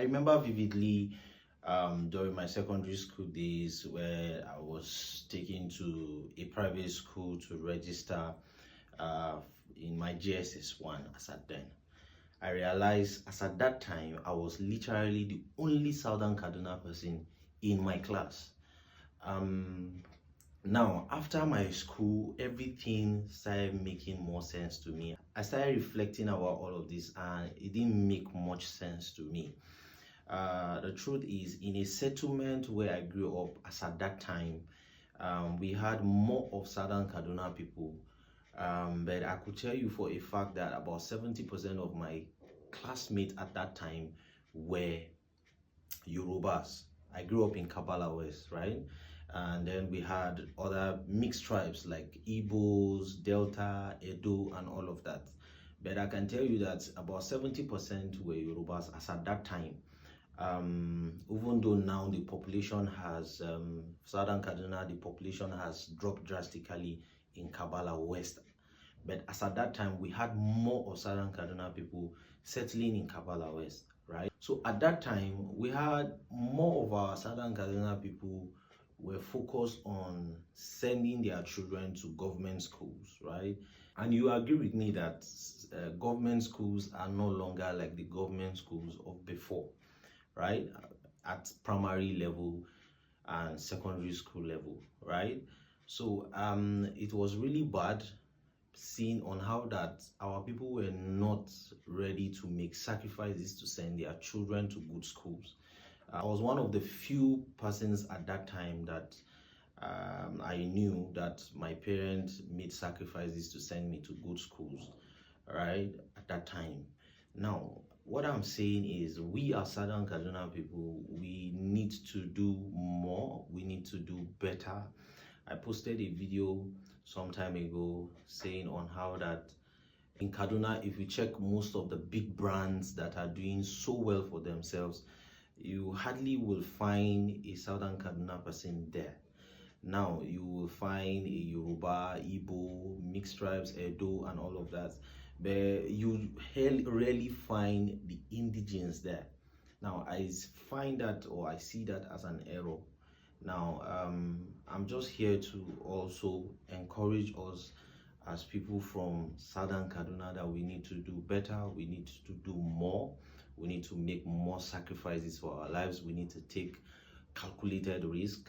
remember vividly during my secondary school days where I was taken to a private school to register uh, in my GSS 1 as at then. I realized as at that time I was literally the only Southern Kaduna person in my class. Um, Now, after my school, everything started making more sense to me. I started reflecting about all of this, and it didn't make much sense to me. The truth is, in a settlement where I grew up, as at that time, we had more of Southern Kaduna people. But I could tell you for a fact that about 70% of my classmates at that time were Yorubas. I grew up in Kabbalah West, right? And then we had other mixed tribes like Igbos, Delta, Edo, and all of that. But I can tell you that about 70% were Yorubas as at that time. Even though now the population has, Southern Kaduna, the population has dropped drastically in Kabbalah West. But as at that time, we had more of Southern Kaduna people settling in Kabbalah West, right? So at that time, we had more of our Southern Kaduna people were focused on sending their children to government schools, right? And you agree with me that government schools are no longer like the government schools of before, right? At primary level and secondary school level, right? So it was really bad seeing on how that our people were not ready to make sacrifices to send their children to good schools. I was one of the few persons at that time that I knew that my parents made sacrifices to send me to good schools, right, at that time. Now, what I'm saying is we as Southern Kaduna people, we need to do more, we need to do better. I posted a video some time ago saying on how that in Kaduna, if you check most of the big brands that are doing so well for themselves, you hardly will find a Southern Kaduna person there. Now you will find a Yoruba, Igbo, mixed tribes, Edo, and all of that, but you rarely find the indigenes there. Now I find that, or I see that as an error. Now I'm just here to also encourage us as people from Southern Kaduna that we need to do better, we need to do more, we need to make more sacrifices for our lives, we need to take calculated risk,